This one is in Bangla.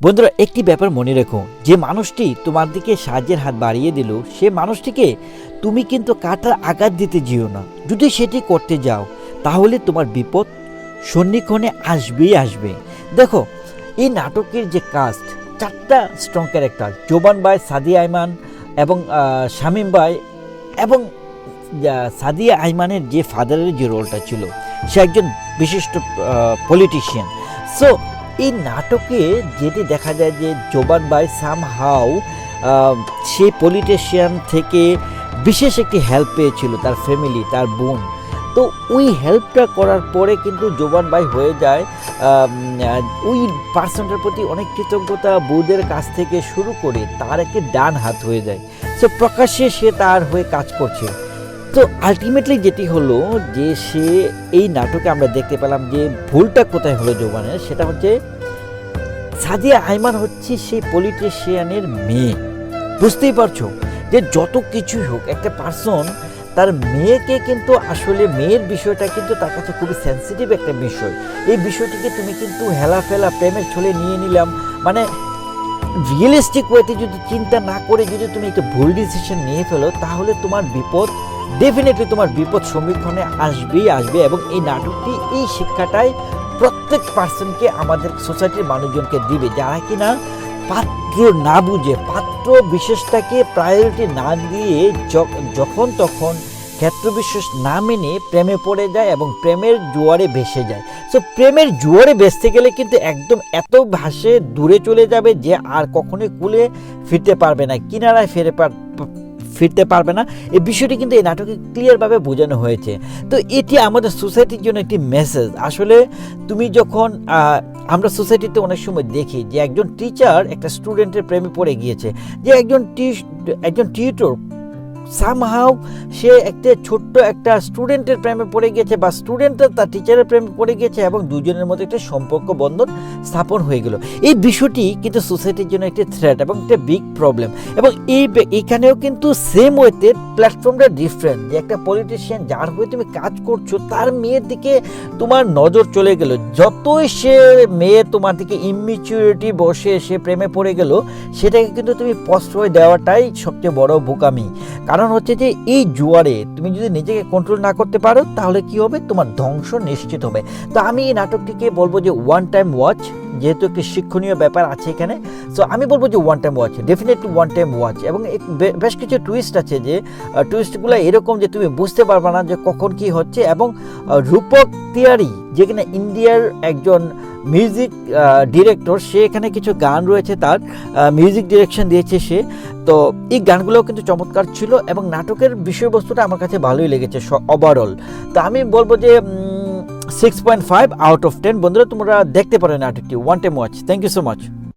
বন্ধুরা, একটি ব্যাপার মনে রেখো, যে মানুষটি তোমার দিকে সাহায্যের হাত বাড়িয়ে দিল, সে মানুষটিকে তুমি কিন্তু কাটার আঘাত দিতে যেও না। যদি সেটি করতে যাও তাহলে তোমার বিপদ সন্নিক্ষণে আসবেই আসবে। দেখো, এই নাটকের যে কাস্ট, 4টা স্ট্রং ক্যারেক্টার, জোবান ভাই, সাদিয়া আইমান এবং শামীম ভাই, এবং সাদিয়া আইমানের যে ফাদারের যে রোলটা ছিল, সে একজন বিশিষ্ট পলিটিশিয়ান। সো এই নাটকে যেটি দেখা যায় যে জোবান ভাই সামহাউ সেই পলিটিশিয়ান থেকে বিশেষ একটি হেল্প পেয়েছিল, তার ফ্যামিলি, তার বোন। তো ওই হেল্পটা করার পরে কিন্তু জোবান ভাই হয়ে যায় ওই পার্সনটার প্রতি অনেক কৃতজ্ঞতা বোধের কাছ থেকে শুরু করে তার একটি ডান হাত হয়ে যায়। সো প্রকাশ্যে সে তার হয়ে কাজ করছে। তো আলটিমেটলি যেটি হলো যে সে এই নাটকে আমরা দেখতে পেলাম যে ভুলটা কোথায় হলো জোবানের, সেটা হচ্ছে সাদিয়া আইমান হচ্ছে সেই পলিটিশিয়ানের মেয়ে। বুঝতেই পারছো যে যত কিছুই হোক, একটা পার্সন তার মেয়েকে কিন্তু আসলে মেয়ের বিষয়টা কিন্তু তার কাছে খুবই সেন্সিটিভ একটা বিষয়। এই বিষয়টিকে তুমি কিন্তু হেলাফেলা প্রেমের ছলে নিয়ে নিলাম, মানে রিয়েলিস্টিক ওয়েতে যদি চিন্তা না করে যদি তুমি একটা ভুল ডিসিশন নিয়ে ফেলো, তাহলে তোমার বিপদ, ডেফিনেটলি তোমার বিপদ সমীক্ষণে আসবেই আসবে। এবং এই নাটকটি এই শিক্ষাটাই প্রত্যেক পার্সনকে, আমাদের সোসাইটির মানুষজনকে দিবে, যারা কিনা পাত্র না বুঝে, পাত্র বিশেষটাকে প্রায়োরিটি না দিয়ে যখন তখন ক্ষেত্র বিশেষ না মেনে প্রেমে পড়ে যায় এবং প্রেমের জোয়ারে ভেসে যায়। সো প্রেমের জোয়ারে ভেসতে গেলে কিন্তু একদম এত ভাসে দূরে চলে যাবে যে আর কখনোই কুলে ফিরতে পারবে না, কিনারায় ফিরতে পারবে না। এই বিষয়টি কিন্তু এই নাটকে ক্লিয়ারভাবে বোঝানো হয়েছে। তো এটি আমাদের সোসাইটির জন্য একটি মেসেজ। আসলে তুমি যখন আমরা সোসাইটিতে অনেক সময় দেখি যে একজন টিচার একটা স্টুডেন্টের প্রেমে পড়ে গিয়েছে, যে একজন টিউটর সামহাউ সে একটা ছোট্ট একটা স্টুডেন্টের প্রেমে পড়ে গিয়েছে, বা স্টুডেন্টটা তার টিচারের প্রেমে পড়ে গিয়েছে, এবং দুজনের মধ্যে একটা সম্পর্ক বন্ধন স্থাপন হয়ে গেল। এই বিষয়টি কিন্তু সোসাইটির জন্য একটি থ্রেট এবং একটা বিগ প্রবলেম। এবং এইখানেও কিন্তু সেম ওয়েতে প্ল্যাটফর্মটা ডিফারেন্ট, যে একটা পলিটিশিয়ান যার হয়ে তুমি কাজ করছো, তার মেয়ের দিকে তোমার নজর চলে গেল। যতই সে মেয়ে তোমার দিকে ইমম্যাচুরিটি বসে সে প্রেমে পড়ে গেল, সেটাকে কিন্তু তুমি প্রশ্রয় দেওয়াটাই সবচেয়ে বড় বোকামি। কারণ হচ্ছে যে এই জোয়ারে তুমি যদি নিজেকে কন্ট্রোল না করতে পারো, তাহলে কি হবে, তোমার ধ্বংস নিশ্চিত হবে। তো আমি এই নাটকটিকে বলবো যে ওয়ান টাইম ওয়াচ, যেহেতু একটি শিক্ষণীয় ব্যাপার আছে এখানে। সো আমি বলবো যে one time watch, definitely one time watch. এবং বেশ কিছু টুইস্ট আছে, যে টুইস্টগুলো এরকম যে তুমি বুঝতে পারবে না যে কখন কি হচ্ছে। এবং রূপক তিওয়ারি, যেখানে ইন্ডিয়ার একজন মিউজিক ডিরেক্টর, সে এখানে কিছু গান রয়েছে, তার মিউজিক ডিরেকশন দিয়েছে সে। তো এই গানগুলোও কিন্তু চমৎকার ছিল, এবং নাটকের বিষয়বস্তুটা আমার কাছে ভালোই লেগেছে ওভারঅল। তো আমি বলবো যে 6.5 আউট অফ 10। বন্ধুরা, তোমরা দেখতে পারো নাটকটি, one time watch. Thank you so much.